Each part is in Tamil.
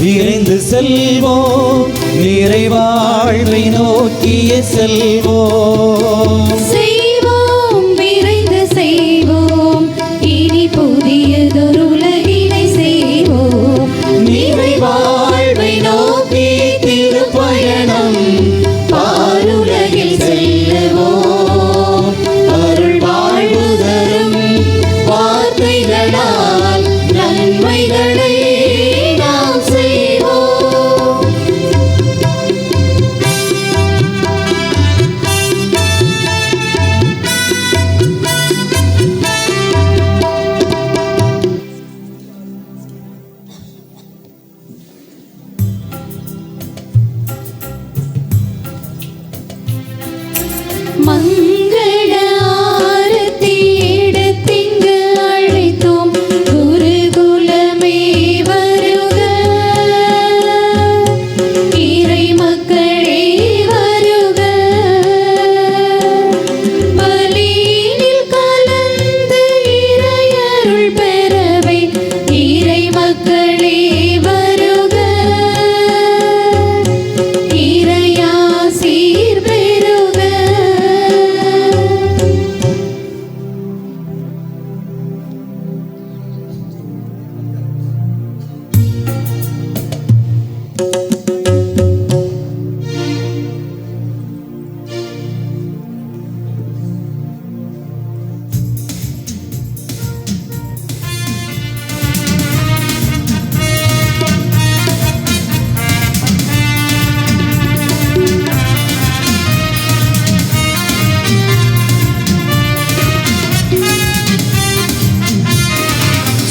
விரைந்து செல்வோம், நிறைவாழ்வை நோக்கிய செல்வோம். செய்வோம், விரைந்து செய்வோம், இனி புதியதொரு உலகினை செய்வோம். நிறைவாழ்வை நோக்கி திருப்பயணம் பாருலகில் செல்லுவோம். அருள் வாழ்வு தரும் வார்த்தைகளால் நன்மைகளை நாம் செய்வோம். மங்கள ஆரத்தி எடுத்திங்கு அழைத்தோம், குருகுலமே வருக, இறை மக்களே வருக. பலியினில் கலந்து இறையருள் பெறவே இறை மக்களே வருக, இறையாசீர் பெறுக.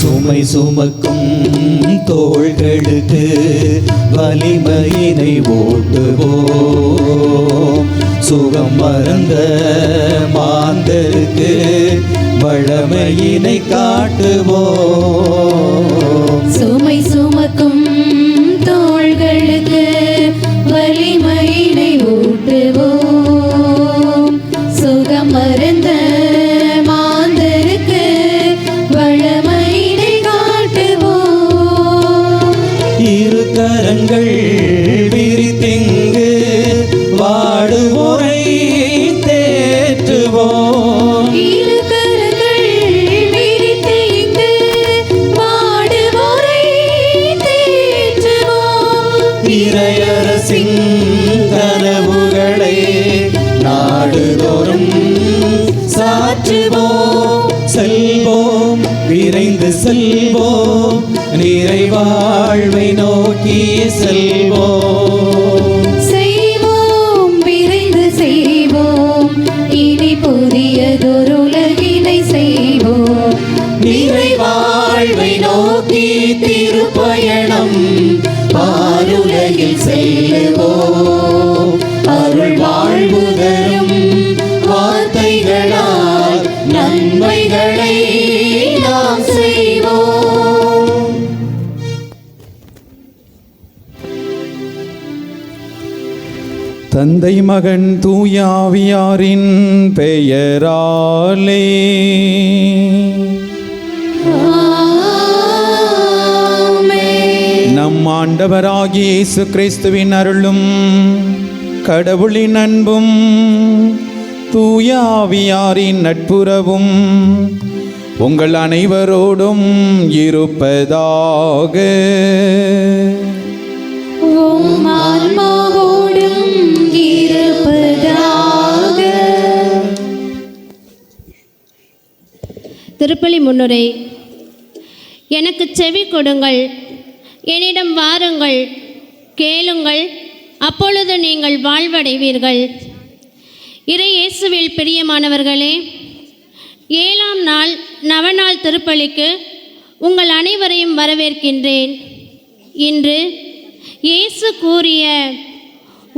சுமை சுமக்கும் தோள்களுக்கு வலிமையினை ஓட்டுவோம். சுகம் மறந்த மாந்தருக்கு வளமையினை காட்டுவோம். சுமை சுமக்கும் தோள்களுக்கு வலிமையினை ஊட்டுவோம். சுகம் மறந்த மாந்தருக்கு வளமையினை காட்டுவோம். இரு கரங்கள் விரித்திங்கு வாடுவோரை தேற்றுவோம். இரு கரங்கள் விரித்து இங்கு வாடுவோரை தேற்றுவோம். இறையரசின் கனவுகளை நாடுதோறும் சாற்றுவோம். செல்வோம், விரைந்து செல்வோம், நிறைவாழ்வை நோக்கி செல்வோம். செய்வோம், விரைந்து செய்வோம், இனி புதியதொரு உலகினை செய்வோம். நிறைவாழ்வை நோக்கி திருப்பயணம் பாருலகில் செல்லுவோம். அருள் வாழ்வு தரும் வார்த்தைகளால் நன்மைகளை நாம் செய்வோம். தந்தை மகன் தூயாவியாரின் பெயராலே ஆமென். நம் ஆண்டவராகிய இயேசு கிறிஸ்துவின் அருளும் கடவுளின் அன்பும் தூயாவியாரின் நட்புறவும் உங்கள் அனைவரோடும் இருப்பதாக. உம் ஆன்மாவோடும் இருப்பதாக. திருப்பலி முன்னுரை. எனக்கு செவி கொடுங்கள், என்னிடம் வாருங்கள், கேளுங்கள், அப்பொழுது நீங்கள் வாழ்வடைவீர்கள். இறை இயேசுவில் பிரியமானவர்களே, 7ஆம் நாள் நவநாள் திருப்பலிக்கு உங்கள் அனைவரையும் வரவேற்கின்றேன். இன்று இயேசு கூறிய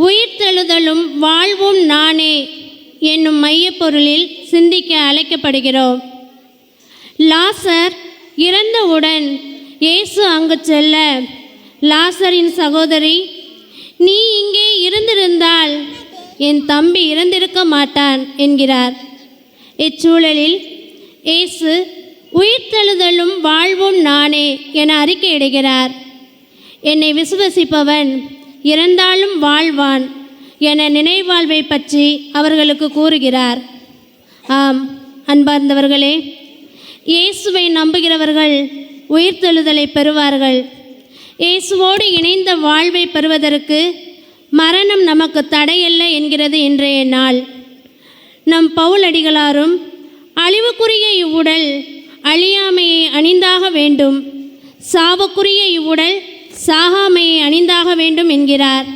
உயிர்த்தெழுதலும் வாழ்வும் நானே என்னும் மையப்பொருளில் சிந்திக்க அழைக்கப்படுகிறோம். லாசர் இறந்தவுடன் இயேசு அங்கு செல்ல, லாசரின் சகோதரி, நீ இங்கே இருந்திருந்தால் என் தம்பி இறந்திருக்க மாட்டான் என்கிறார். இச்சூழலில் இயேசு உயிர்த்தெழுதலும் வாழ்வும் நானே என அறிக்கையிடுகிறார். என்னை விசுவசிப்பவன் இறந்தாலும் வாழ்வான் என நினைவாழ்வை பற்றி அவர்களுக்கு கூறுகிறார். ஆம் அன்பார்ந்தவர்களே, இயேசுவை நம்புகிறவர்கள் உயிர்த்தெழுதலை பெறுவார்கள். இயேசுவோடு இணைந்த வாழ்வை பெறுவதற்கு மரணம் நமக்கு தடையல்ல என்கிறது இன்றைய நாள். நம் பவுலடிகளாரும் அழிவுக்குரிய இவ்வுடல் அழியாமையை அணிந்தாக வேண்டும், சாவுக்குரிய இவ்வுடல் சாகாமையை அணிந்தாக வேண்டும் என்கிறார்.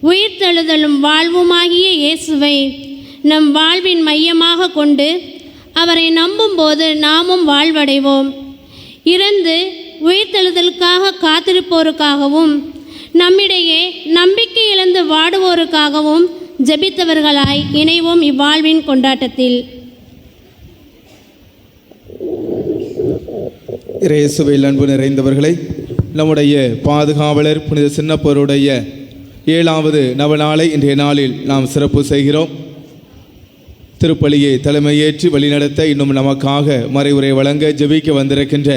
உயிர்த்தெழுதலும் வாழ்வுமாகிய இயேசுவை நம் வாழ்வின் மையமாக கொண்டு அவரை நம்பும்போது நாமும் வாழ்வடைவோம். இறந்து உயிர்த்தெழுதலுக்காக காத்திருப்போருக்காகவும் நம்மிடையே நம்பிக்கை இழந்து வாடுவோருக்காகவும் ஜெபித்தவர்களாய் இணைவோம் இவ்வாழ்வின் கொண்டாட்டத்தில். இயேசுவில் அன்பு நிறைந்தவர்களை, நம்முடைய பாதுகாவலர் புனித சின்னப்பருடைய 7வது நவநாளை இன்றைய நாளில் நாம் சிறப்பு செய்கிறோம். திருப்பலியை தலைமையேற்று வழிநடத்த இன்னும் நமக்காக மறைவுரை வழங்க ஜெபிக்க வந்திருக்கின்ற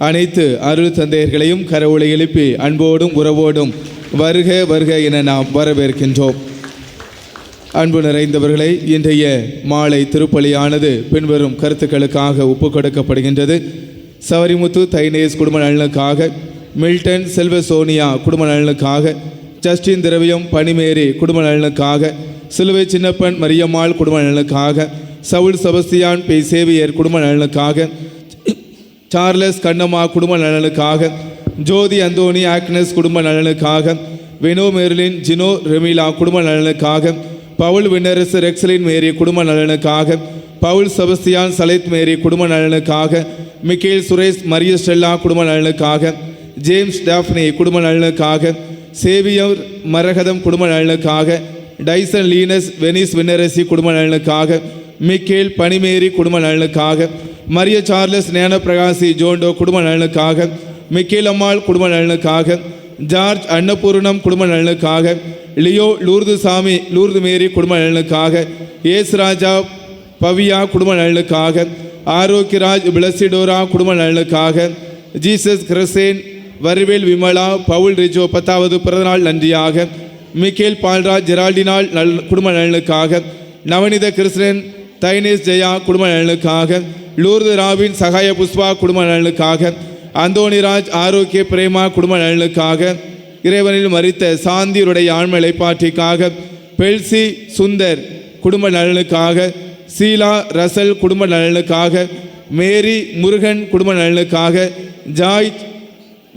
அனைத்து அருள் தந்தையர்களையும் கரவொலி எழுப்பி அன்போடும் உறவோடும் வருக வருக என நாம் வரவேற்கின்றோம். அன்பு நிறைந்தவர்களை, இன்றைய மாலை திருப்பலியானது பின்வரும் கருத்துக்களுக்காக ஒப்புக் கொடுக்கப்படுகின்றது. சவரிமுத்து தைனேஸ் குடும்ப நலனுக்காக, மில்டன் செல்வ சோனியா குடும்ப நலனுக்காக, ஜஸ்டின் திரவியம் பனிமேரி குடும்ப நலனுக்காக, சிலுவை சின்னப்பன் மரியம்மாள் குடும்ப நலனுக்காக, சவுல் செபஸ்தியான் பி சேவியர் குடும்ப நலனுக்காக, சார்லஸ் கண்ணம்மா குடும்ப நலனுக்காக, ஜோதி அந்தோனி ஆக்னஸ் குடும்ப நலனுக்காக, வினோ மெர்லின் ஜினோ ரெமிலா குடும்ப நலனுக்காக, பவுல் வின்னரசு ரெக்ஸலின் மேரி குடும்ப நலனுக்காக, பவுல் செபஸ்தியான் சலைத் மேரி குடும்ப நலனுக்காக, மிக்கேல் சுரேஷ் மரிய ஸ்டெல்லா குடும்ப நலனுக்காக, ஜேம்ஸ் டாஃப்னி குடும்ப நலனுக்காக, சேவியர் மரகதம் குடும்ப நலனுக்காக, டைசன் லீனஸ் வெனிஸ் வின்னரசி குடும்ப நலனுக்காக, மிக்கேல் பனிமேரி குடும்ப நலனுக்காக, மரிய சார்லஸ் ஞான பிரகாசி ஜோண்டோ குடும்ப நலனுக்காக, மிக்கேல் அம்மாள் குடும்ப நலனுக்காக, ஜார்ஜ் அன்னபூர்ணம் குடும்ப நலனுக்காக, லியோ லூர்து சாமி லூர்து மேரி குடும்ப நலனுக்காக, ஏஸ்ராஜா பவியா குடும்ப நலனுக்காக, ஆரோக்கியராஜ் பிளசிடோரா குடும்ப நலனுக்காக, ஜீசஸ் கிரசேன் வரிவேல் விமலா பவுல் ரிஜோ 10வது பிறந்தநாள் நன்றியாக, மிக்கேல் பால்ராஜ் ஜெரால்டினால் குடும்ப நலனுக்காக, நவனித கிருஷ்ணன் தைனேஸ் ஜெயா குடும்ப நலனுக்காக, லூர்து ராபின் சகாய புஷ்பா குடும்ப நலனுக்காக, அந்தோனிராஜ் ஆரோக்கிய பிரேமா குடும்ப நலனுக்காக, இறைவனில் மரித்த சாந்தியுடைய ஆண்மை இளைப்பாற்றிக்காக, பெல்சி சுந்தர் குடும்ப நலனுக்காக, சீலா ரசல் குடும்ப நலனுக்காக, மேரி முருகன் குடும்ப நலனுக்காக, ஜாய்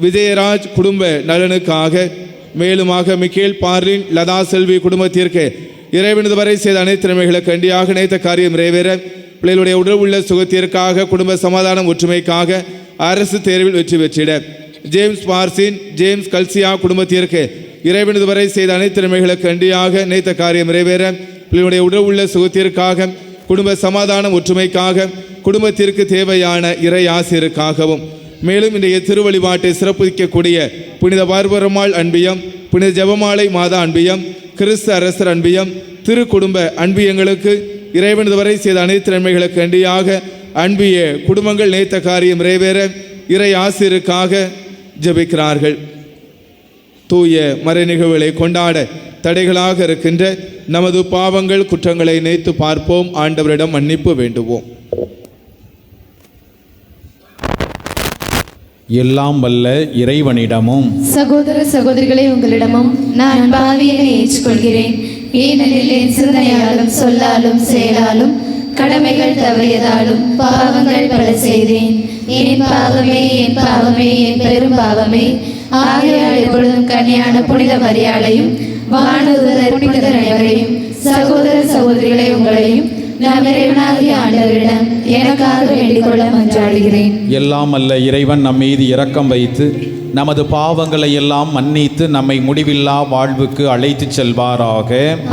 விஜயராஜ் குடும்ப நலனுக்காக, மேலுமாக மிக்கேல் பார்லின் லதா செல்வி குடும்பத்திற்கு இறைவனது வரை செய்த அனைத்து நன்மைகளுக்கு கண்டியாக நினைத்த காரியம் நிறைவேற, பிள்ளைகளுடைய உடல் உள்ள சுகத்திற்காக, குடும்ப சமாதானம் ஒற்றுமைக்காக, அரசு தேர்வில் வெற்றி பெற்றிட, ஜேம்ஸ் பார்சின் ஜேம்ஸ் கல்சியா குடும்பத்திற்கு இறைவனது வரை செய்த அனைத்து நன்மைகளுக்கு கண்டியாக நினைத்த காரியம் நிறைவேற, பிள்ளைகளுடைய உடல் உள்ள சுகத்திற்காக, குடும்ப சமாதானம் ஒற்றுமைக்காக, குடும்பத்திற்கு தேவையான இறை ஆசிரியருக்காகவும், மேலும் இன்றைய திருவழிபாட்டை சிறப்பிக்கக்கூடிய புனித பார்வரம்மாள் அன்பியம், புனித ஜெபமாலை மாதா அன்பியம், கிறிஸ்து அரசர் அன்பியம், திரு குடும்ப அன்பியங்களுக்கு இறைவனது வரை செய்த அனைத்து நன்மைகளுக்கு கண்டியாக அன்பிய குடும்பங்கள் நேர்த்த காரியம் நிறைவேற இறை ஆசிரியருக்காக ஜெபிக்கிறார்கள். தூய மறை நிகழ்வுகளை கொண்டாட தடைகளாக இருக்கின்ற நமது பாவங்கள் குற்றங்களை நினைத்து பார்ப்போம். ஆண்டவரிடம் மன்னிப்பு வேண்டுவோம். எல்லாம் வல்ல இறைவனிடமும் சகோதர சகோதரிகளே, உங்களிடமும் நான் பாவியை ஏற்றுக்கொள்கிறேன். ஏனெனில் என் சிந்தனையாலும் சொல்லாலும் செயலாலும் கடமைகள் தவறியதாலும் பாவங்கள் பல செய்தேன். என் பாவமே என் பாவமே என் பெரும் பாவமே. ஆகையால் எப்பொழுதும் கன்னியான புனித மரியாளையும் வானதூதர் புனிதர் அனைவரையும் சகோதர சகோதரிகளை உங்களையும் நம் இறைவனாகிய ஆண்டவரிடம் எனக்காக வேண்டிக் கொள்ள மன்றாடுகிறேன். எல்லாம் அல்ல இறைவன் நம் மீது இரக்கம் வைத்து நமது பாவங்களை எல்லாம் மன்னித்து நம்மை முடிவில்லா வாழ்வுக்கு அழைத்து செல்வாராக.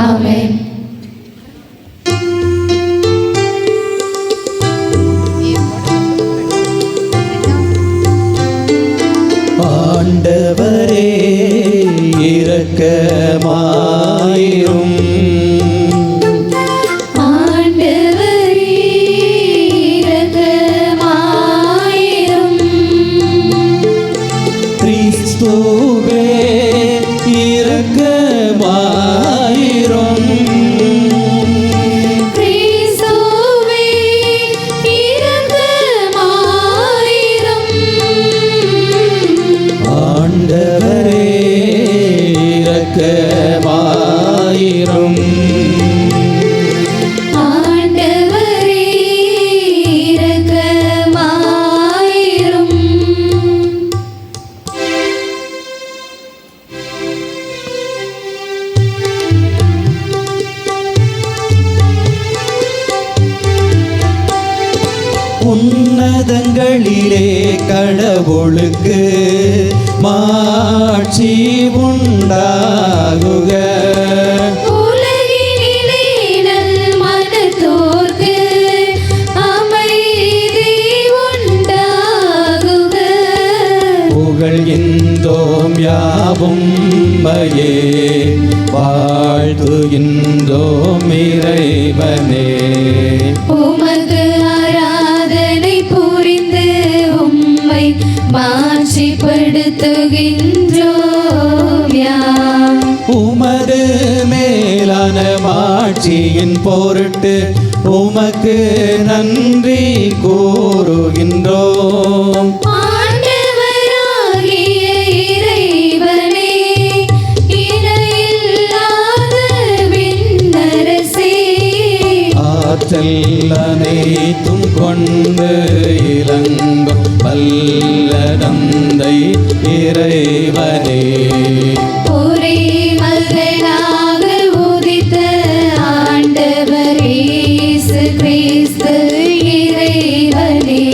ஆமென். ஆண்டவரே இரக்கமாயிரும். கிறிஸ்துவே உன்னதங்களிலே கடவுளுக்கு மாட்சி உண்டாகுக. உலகினிலே நல் மனத்தோர்க்கு அமைதி உண்டாகுக. புகழ்கின்றோம் யாவும் மையே, வாழ்த்துகின்றோம் இறைவனே. உமக்கு ஆராதனை புரிந்து உம்மை மாட்சிப்படுத்துகின்றோம் யாம். உமது மேலான மாட்சியின் பொருட்டு உமக்கு நன்றி கூறுகின்றோம். ஆண்டவராகிய இறைவனே, இணையில்லாத விண்ணரசே, ஆற்றல் அனைத்தும் கொண்டு இலங்கும் வல்ல தந்தை இறைவனே. ஒரே மகனாக உதித்த ஆண்டவர் இயேசு கிறிஸ்து இறைவனே.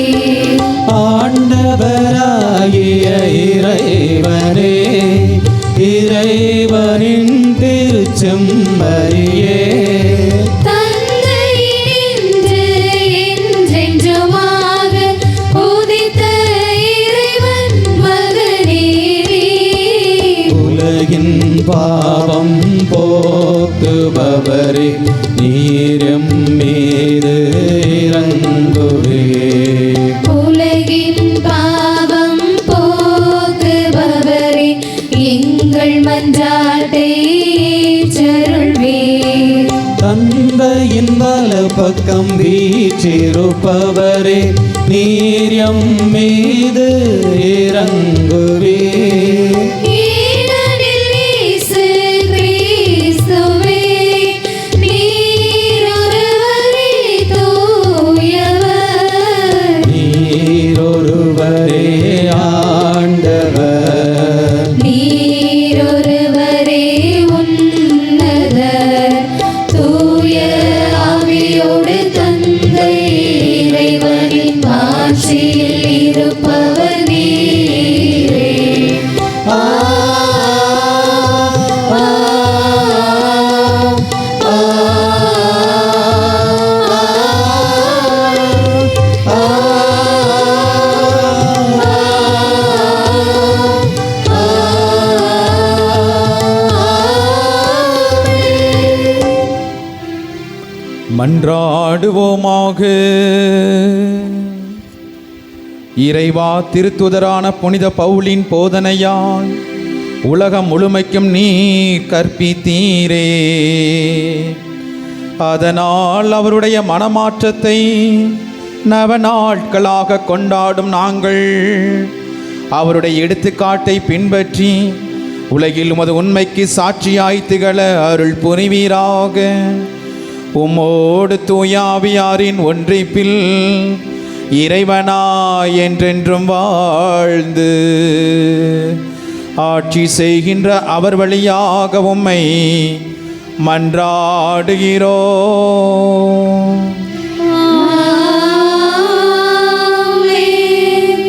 ஆண்டவராகிய இறைவனே, இறைவனின் திருச்செம்மறியே, தந்தையினின்று என்றென்றுமாக உதித்த இறைவன் மகனேரே. உலகின் பாவம் போக்குபவரே, நீரம் மீது இறங்குவே. உலகின் பாவம் போக்குபவரே, எங்கள் மன்றாட்டை ஏற்றருள்வீர். தந்தையின் வல பக்கம் வீற்றிருப்பவரே, நீரம் மீது இறங்குவே. ஏனெனில் இயேசு கிறிஸ்துவே, நீர் ஒருவரே தூயவர். நீரொருவரே ஆண்டவர், நீர் ஒருவரே உன்னதர். தூய ஆவியோடு தந்தை இறைவனின் ஆட்சியில் இருப்பவர் நீரே. ஆ, ஆ, ஆ, ஆ, மன்றாடுவோமாக. இறைவா, திருத்துதரான புனித பவுலின் போதனையால் உலகம் முழுமைக்கும் நீ கற்பித்தீரே. அதனால் அவருடைய மனமாற்றத்தை நவநாட்களாக கொண்டாடும் நாங்கள் அவருடைய எடுத்துக்காட்டை பின்பற்றி உலகில் உமது உண்மைக்கு சாட்சியாய் திகழ அருள் புரிவீராக. உம்மோடு தூயாவியாரின் ஒன்றிப்பில் இறைவனாய் என்றென்றும் வாழ்ந்து ஆட்சி செய்கின்ற அவர் வழியாக உம்மை மன்றாடுகிறோம். ஆமென்.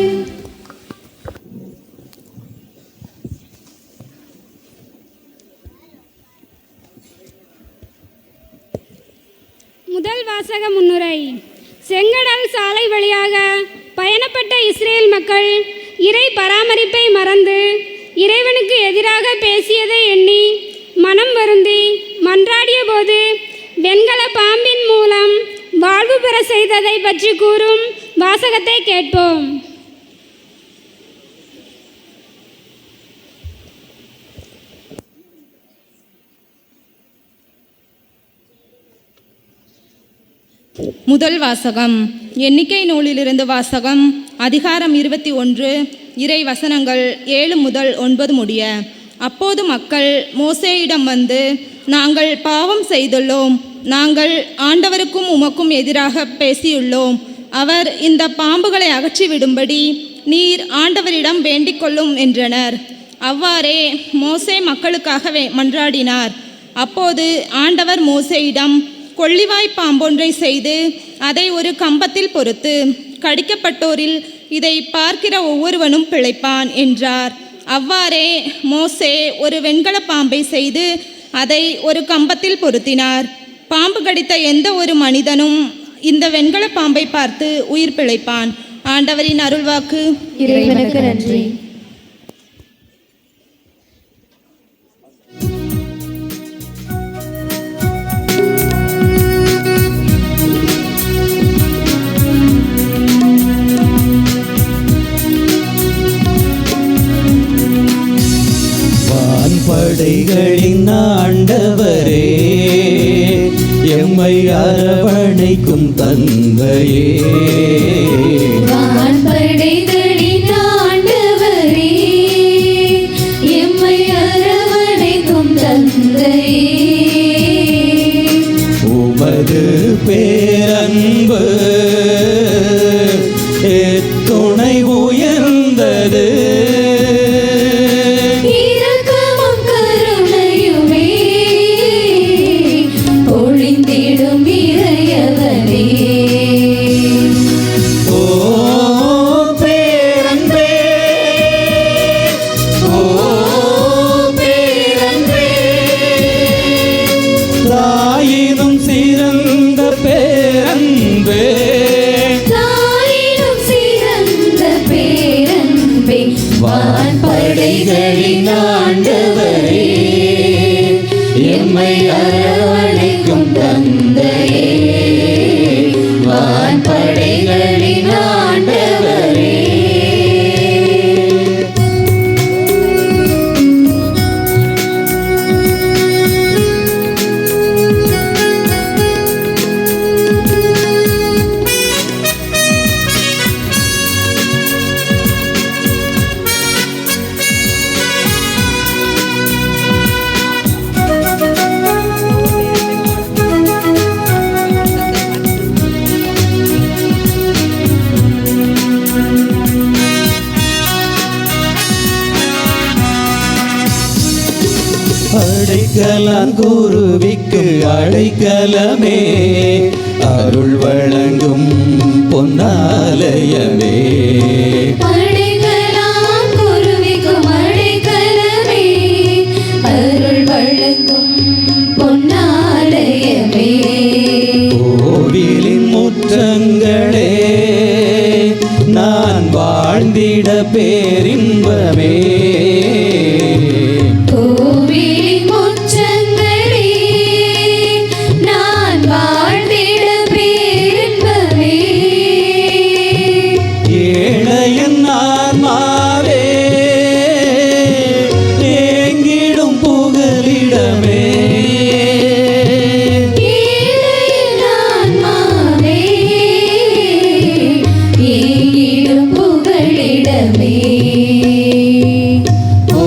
முதல் வாசக முன்னுரை. செங்கடல் சாலை வழியாக பயணப்பட்ட இஸ்ரேல் மக்கள் இறை பராமரிப்பை மறந்து இறைவனுக்கு எதிராக பேசியதை எண்ணி மனம் வருந்தி மன்றாடிய போது வெண்கல பாம்பின் மூலம் வாழ்வு பெற செய்ததை பற்றி கூறும் வாசகத்தை கேட்போம். முதல் வாசகம். எண்ணிக்கை நூலிலிருந்து வாசகம். அதிகாரம் 21, இறை வசனங்கள் 7 முதல் 9 முடிய. அப்போது மக்கள் மோசேயிடம் வந்து, நாங்கள் பாவம் செய்துள்ளோம், நாங்கள் ஆண்டவருக்கும் உமக்கும் எதிராக பேசியுள்ளோம். அவர் இந்த பாம்புகளை அகற்றிவிடும்படி நீர் ஆண்டவரிடம் வேண்டிக் கொள்ளும் என்றனர். அவ்வாறே மோசே மக்களுக்காக மன்றாடினார். அப்போது ஆண்டவர் மோசேயிடம் கொள்ளிவாய் பாம்பொன்றை செய்து அதை ஒரு கம்பத்தில் பொறுத்து கடிக்கப்பட்டோரில் இதை பார்க்கிற ஒவ்வொருவனும் பிழைப்பான் என்றார். அவ்வாறே மோசே ஒரு வெண்கல பாம்பை செய்து அதை ஒரு கம்பத்தில் பொருத்தினார். பாம்பு கடித்த எந்த ஒரு மனிதனும் இந்த வெண்கல பாம்பை பார்த்து உயிர் பிழைப்பான். ஆண்டவரின் அருள்வாக்கு. இறைவனுக்கு நன்றி. வான்படைகளின் ஆண்டவரே, எம்மை அரவணைக்கும் தந்தையே, வான்படைகளின் ஆண்டவரே, எம்மை அரவணைக்கும் தந்தையே, உமது பேரன்பு எத்துணை உயர்ந்தது, இரக்கமும் கருணையுமே பொழிந்திடும் இறையவனே. ஓ பேரன்பே, ஓ பேரன்பே, தாயினும் சிறந்த பேரன்பே, தாயினும் சிறந்த பேரன்பே, வான்படைகளின் ஆண்டவரே, எம்மை அரவணைக்கும் தந்தையே, வான்படைகளின் ஆண்டவரே. அடைக்கலான் குருவிக்கு அடைக்கலமே, அருள் வழங்கும் பொன்னாலயமே, அடைக்கலான் குருவிக்கும் அடைக்கலமே, அருள் வழங்கும் பொன்னாலயமே, கோவிலின் முற்றங்களே, நான் வாழ்ந்திட பேரின்பமே, கோவிலின் முற்றங்களே, நான் வாழ்ந்திட பேரின்பமே, ஏழையன் ஆன்மாவே ஏங்கிடும் புகலிடமே, ஏழையின் ஆன்மாவே ஏங்கிடும் புகலிடமே. ஓ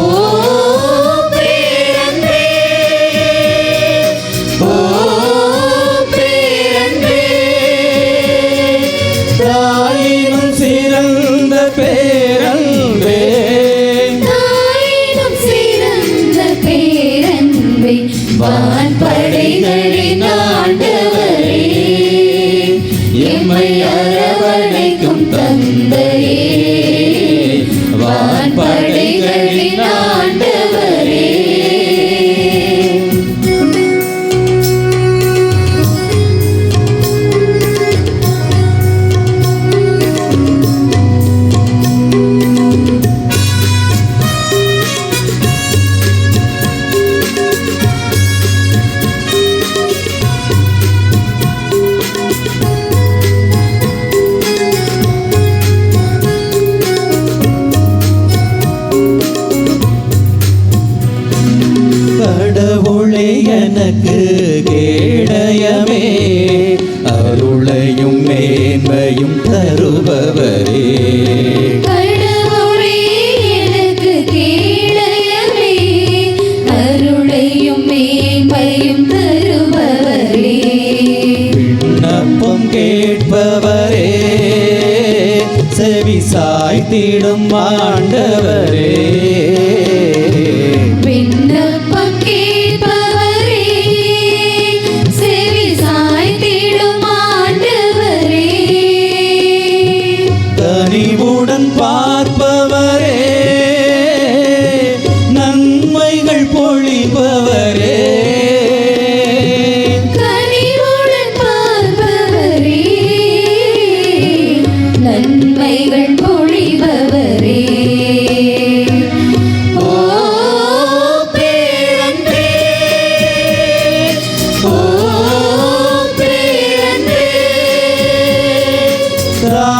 பேரன்பே, ஓ பேரன்பே, தாயினும் சிறந்த பேரன்பே, தாயினும் சிறந்த பேரன்பே, வான்படைகளின் ஆண்டவரே, எம்மை அரவணைக்கும் தந்தையே, வான்படைகளின் ஆண்டவரே. கடவுளே எனக்கு கேடயமே, அருளையும் மேன்மையும் தருபவரே, கடவுளே எனக்கு கேடயமே, அருளையும் மேன்மையும் தருபவரே, விண்ணப்பம் கேட்பவரே, செவி சாய்த்திடும் ஆண்டவரே, விண்ணப்பம் கேட்பவரே, செவி சாய்த்திடும் ஆண்டவரே,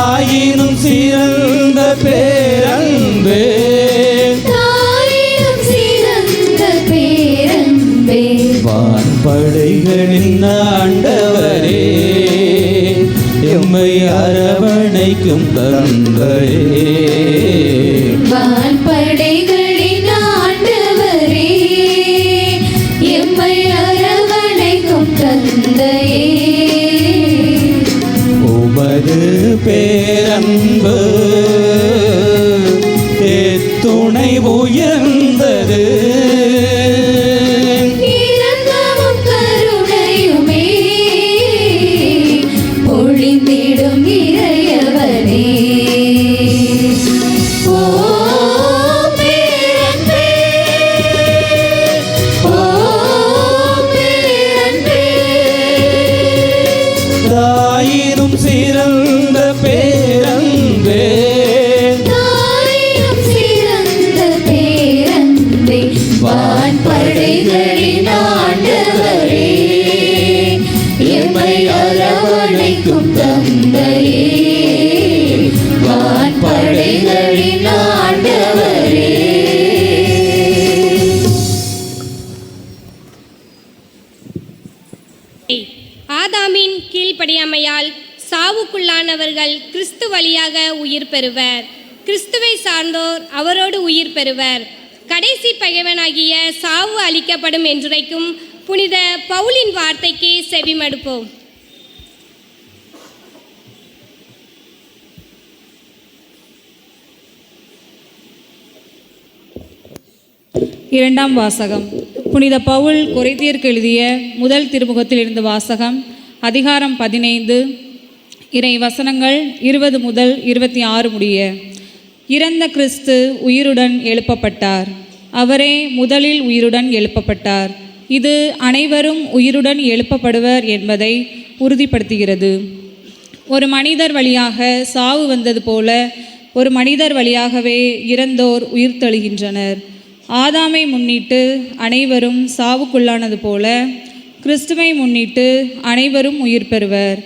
தாயினும் சிறந்த பேரன்பே தாயினும் சிறந்த பேரன்பே வான்படைகளின் ஆண்டவரே எம்மை அரவணைக்கும் தந்தையே வான்படைகளின் ஆண்டவரே எம்மை அரவணைக்கும் தந்தையே உமது பேரன்பு எத்துணை உயர்ந்தது இரக்கமும் கருணையுமே பொழிந்திடும் இறையவனே ஓ பேரன்பே ஓ பேரன்பே தாயினும் சிறந்த பேரன்பே தாயினும் சிறந்த பேரன்பே வான்படைகளின் ஆண்டவரே எம்மை அரவணைக்கும் தந்தையே வான்படைகளின் ஆண்டவரே ஆதாமின் கீழ்ப்படியாமையால் சாவுக்குள்ளானவர்கள் கிறிஸ்து வழியாக உயிர் பெறுவர். கிறிஸ்துவை சார்ந்தோர் அவரோடு உயிர் பெறுவர். கடைசி பகைவனாகிய சாவு அளிக்கப்படும் என்றுரைக்கும் புனித பவுலின் வார்த்தைக்கு செவிமடுப்போம். இரண்டாம் வாசகம். புனித பவுல் கொரிந்தியருக்கு எழுதிய முதல் திருமுகத்தில் இருந்து வாசகம். அதிகாரம் 15 இறை வசனங்கள் 20 முதல் 26 முடிய. இறந்த கிறிஸ்து உயிருடன் எழுப்பப்பட்டார். அவரே முதலில் உயிருடன் எழுப்பப்பட்டார். இது அனைவரும் உயிருடன் எழுப்பப்படுவர் என்பதை உறுதிப்படுத்துகிறது. ஒரு மனிதர் வழியாக சாவு வந்தது போல ஒரு மனிதர் வழியாகவே இறந்தோர் உயிர் தெழுகின்றனர். ஆதாமை முன்னிட்டு அனைவரும் சாவுக்குள்ளானது போல கிறிஸ்துவை முன்னிட்டு அனைவரும் உயிர் பெறுவர்.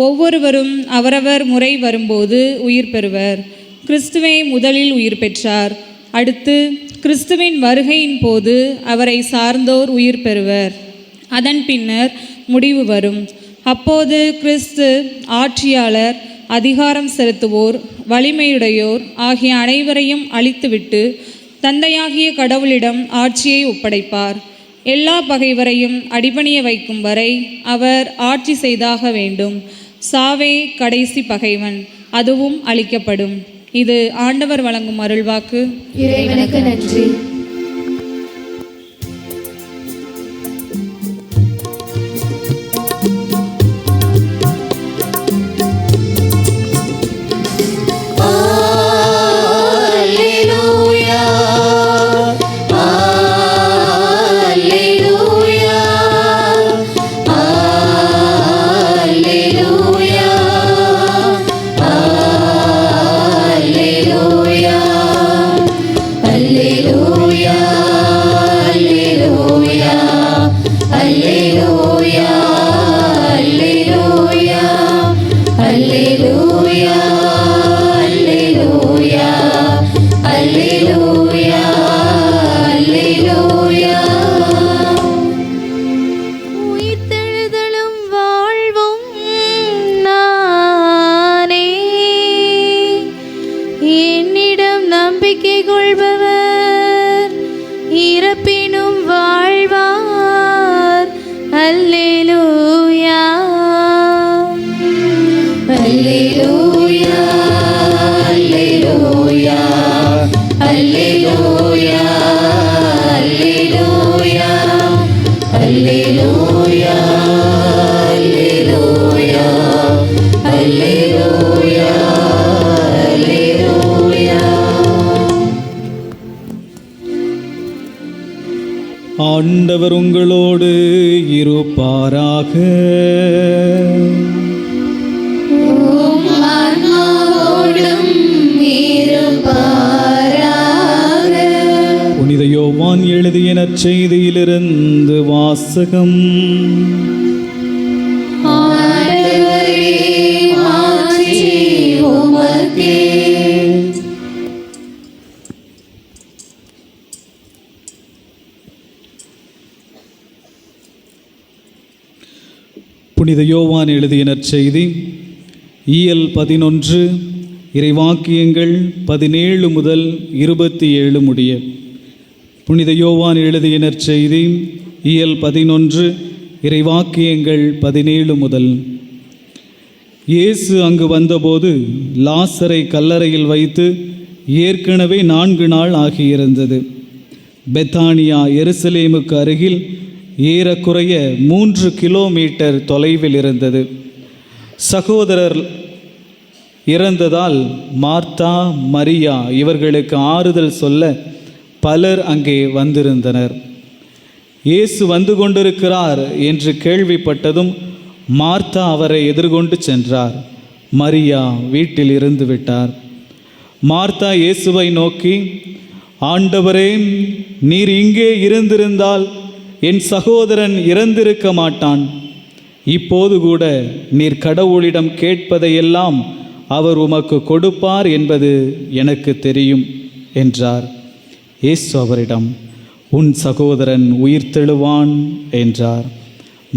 ஒவ்வொருவரும் அவரவர் முறை வரும்போது உயிர் பெறுவர். கிறிஸ்துவை முதலில் உயிர் பெற்றார். அடுத்து கிறிஸ்துவின் வருகையின் போது அவரை சார்ந்தோர் உயிர் பெறுவர். அதன் பின்னர் முடிவு வரும். அப்போது கிறிஸ்து ஆட்சியாளர், அதிகாரம் செலுத்துவோர், வலிமையுடையோர் ஆகிய அனைவரையும் அழித்துவிட்டு தந்தையாகிய கடவுளிடம் ஆட்சியை ஒப்படைப்பார். எல்லா பகைவரையும் அடிபணிய வைக்கும் வரை அவர் ஆட்சி செய்தாக வேண்டும். சாவே கடைசி பகைவன், அதுவும் அழிக்கப்படும். இது ஆண்டவர் வழங்கும் அருள்வாக்கு. இறைவனுக்கு நன்றி. உயிர்த்தெழுதலும் வாழ்வும் நானே. என்னிடம் நம்பிக்கை கொள்பவர் இறப்பினும் வாழ்வார். அல்லேலூயா அல்லேலூயா அல்லேலூயா அல்லேலூயா அல்லேலூயா அல்லேலூயா அல்லேலூயா அல்லேலூயா அல்லேலூயா. ஆண்டவர் உங்களோடு இருப்பாராக. உம் ஆன்மாவோடும் இருப்பாராக. புனித யோவான் எழுதிய நற்செய்தியிலிருந்து வாசகம். ஆண்டவரே மாட்சி உமக்கே. புனித யோவான் எழுதிய நற்செய்தி இயல் 11 இறைவாக்கியங்கள் 17 முதல் 27 முடிய. புனித யோவான் எழுதிய நற்செய்தி இயல் 11 இறைவாக்கியங்கள் 17 முதல். இயேசு அங்கு வந்தபோது லாசரை கல்லறையில் வைத்து ஏற்கனவே 4 நாள் ஆகியிருந்தது. பெத்தானியா எருசலேமுக்கு அருகில் ஏறக்குறைய 3 கிலோமீட்டர் தொலைவில் இருந்தது. சகோதரர் இறந்ததால் மார்த்தா, மரியா இவர்களுக்கு ஆறுதல் சொல்ல பலர் அங்கே வந்திருந்தனர். இயேசு வந்து கொண்டிருக்கிறார் என்று கேள்விப்பட்டதும் மார்த்தா அவரை எதிர்கொண்டு சென்றார். மரியா வீட்டில் இருந்து விட்டார். மார்த்தா இயேசுவை நோக்கி, ஆண்டவரே, நீர் இங்கே இருந்திருந்தால் என் சகோதரன் இறந்திருக்க மாட்டான். இப்போது கூட நீர் கடவுளிடம் கேட்பதையெல்லாம் அவர் உமக்கு கொடுப்பார் என்பது எனக்கு தெரியும் என்றார். இயேசு அவரிடம், உன் சகோதரன் உயிர்த்தெழுவான் என்றார்.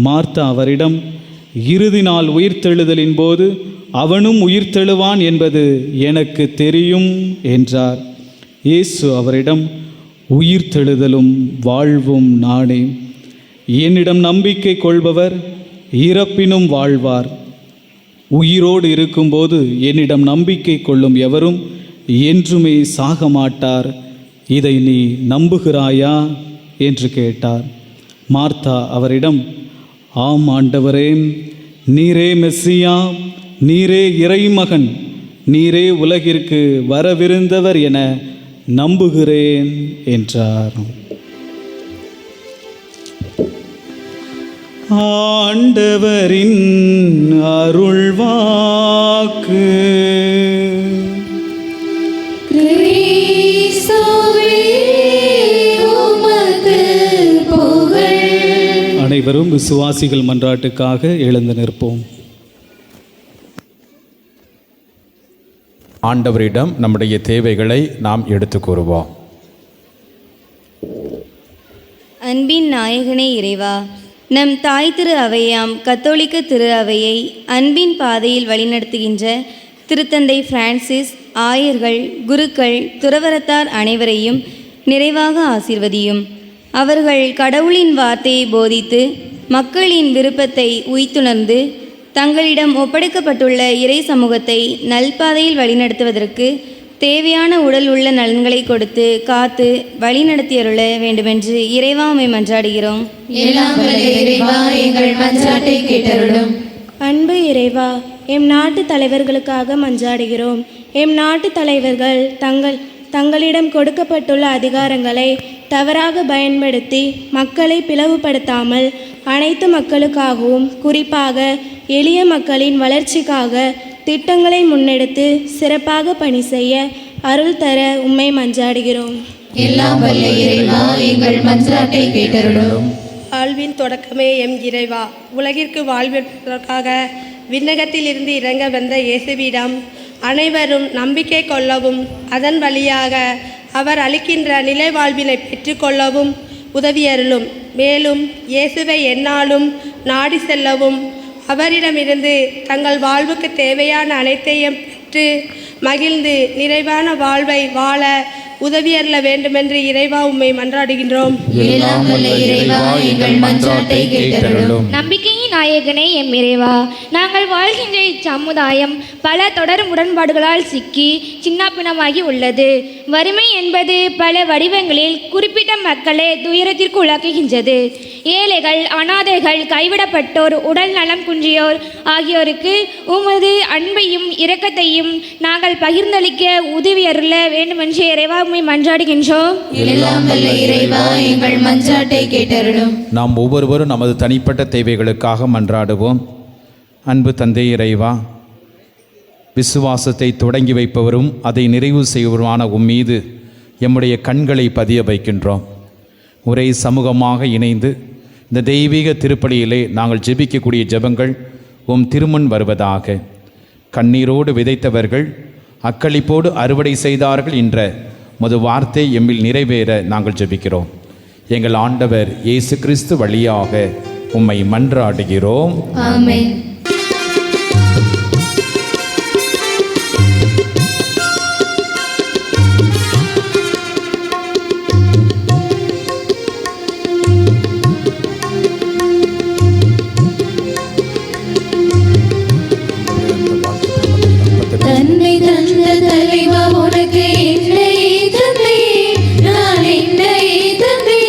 மார்த்தா அவரிடம், இறுதி நாள் உயிர்த்தெழுதலின் போது அவனும் உயிர்த்தெழுவான் என்பது எனக்கு தெரியும் என்றார். இயேசு அவரிடம், உயிர்த்தெழுதலும் வாழ்வும் நானே. என்னிடம் நம்பிக்கை கொள்பவர் இறப்பினும் வாழ்வார். உயிரோடு இருக்கும்போது என்னிடம் நம்பிக்கை கொள்ளும் எவரும் என்றுமே சாக மாட்டார். இதை நீ நம்புகிறாயா என்று கேட்டார். மார்த்தா அவரிடம், ஆம் ஆண்டவரே, நீரே மெஸ்ஸியா, நீரே இறைமகன், நீரே உலகிற்கு வரவிருந்தவர் என நம்புகிறேன் என்றார். ஆண்டவரின் அருள்வாக்கு. அனைவரும் விசுவாசிகள் மன்றாட்டுக்காக எழுந்து நிற்போம். ஆண்டவரிடம் நம்முடைய தேவைகளை நாம் எடுத்து கூறுவோம். அன்பின் நாயகனே இறைவா, நம் தாய் திரு அவையாம் கத்தோலிக்க திரு அவையை அன்பின் பாதையில் வழிநடத்துகின்ற திருத்தந்தை பிரான்சிஸ், ஆயர்கள், குருக்கள், துறவரத்தார் அனைவரையும் நிறைவாக ஆசீர்வதியும். அவர்கள் கடவுளின் வார்த்தையை போதித்து மக்களின் விருப்பத்தை உய்த்துணர்ந்து தங்களிடம் ஒப்படைக்கப்பட்டுள்ள இறை சமூகத்தை நல்பாதையில் வழிநடத்துவதற்கு தேவையான உடல் உள்ள நலன்களை கொடுத்து காத்து வழிநடத்தியருள வேண்டுமென்று இறைவா உம்மை மன்றாடுகிறோம். எல்லாம் வல்ல இறைவா, எங்கள் மன்றாட்டை கேட்டருளும். அன்பு இறைவா, எம் நாட்டு தலைவர்களுக்காக மன்றாடுகிறோம். எம் நாட்டு தலைவர்கள் தங்களிடம் கொடுக்கப்பட்டுள்ள அதிகாரங்களை தவறாக பயன்படுத்தி மக்களை பிளவுபடுத்தாமல் அனைத்து மக்களுக்காகவும் குறிப்பாக எளிய மக்களின் வளர்ச்சிக்காக திட்டங்களை முன்னெடுத்து சிறப்பாக பணி செய்ய அருள் தர உம்மை மன்றாடுகிறோம். எல்லாம் வல்ல இறைவா, எங்கள் மன்றாட்டை கேட்டருளும். வாழ்வின் தொடக்கமே எம் இறைவா, உலகிற்கு வாழ்வதற்காக விண்ணகத்தில் இருந்து இறங்க வந்த இயேசுவிடம் அனைவரும் நம்பிக்கை கொள்ளவும் அதன் வழியாக அவர் அளிக்கின்ற நிலை வாழ்வினை பெற்றுக்கொள்ளவும் உதவியருளும். மேலும் இயேசுவை எந்நாளும் நாடி செல்லவும் அவரிடமிருந்து தங்கள் வாழ்வுக்கு தேவையான அனைத்தையும் பெற்று மகிழ்ந்து நிறைவான வாழ்வை வாழ உதவியருள வேண்டுமென்று இறைவா உம்மை மன்றாடுகின்றோம். எல்லாம் வல்ல இறைவா, எங்கள் மன்றாட்டை கேட்டருளும். நம்பிக்கையின் நாயகனே எம் இறைவா, நாங்கள் வாழ்கின்ற இச்சமுதாயம் பல தொடர் முரண்பாடுகளால் சிக்கி சின்னாபின்னமாகி உள்ளது. வறுமை என்பது பல வடிவங்களில் குறிப்பிட்ட மக்களை துயரத்திற்கு உள்ளாக்குகின்றது. ஏழைகள், அனாதைகள், கைவிடப்பட்டோர், உடல் நலம் குன்றியோர் ஆகியோருக்கு உமது அன்பையும் இரக்கத்தையும் நாங்கள் பகிர்ந்தளிக்க உதவியருள வேண்டுமென்று இறைவா உம்மை மன்றாடுகின்றோம். எல்லாம் வல்ல இறைவா, எங்கள் மன்றாட்டை கேட்டருளும். நாம் ஒவ்வொருவரும் நமது தனிப்பட்ட தேவைகளுக்காக மன்றாடுவோம். அன்பு தந்தை இறைவா, விசுவாசத்தை தொடங்கி வைப்பவரும் அதை நிறைவு செய்வருமான உம்மீது எம்முடைய கண்களை பதிய வைக்கின்றோம். ஒரே சமூகமாக இணைந்து இந்த தெய்வீக திருப்பலியிலே நாங்கள் ஜெபிக்கக்கூடிய ஜெபங்கள் உம் திருமுன் வருவதாக. கண்ணீரோடு விதைத்தவர்கள் அக்களிப்போடு அறுவடை செய்தார்கள் என்ற முது வார்த்தை எம்மில் நிறைவேற நாங்கள் ஜெபிக்கிறோம். எங்கள் ஆண்டவர் இயேசு கிறிஸ்து வழியாக உம்மை மன்றாடுகிறோம். ஆமென். தன்னை தந்த தலைவா உனக்கு என்னையே தந்தே, நான் என்னையே தந்தே,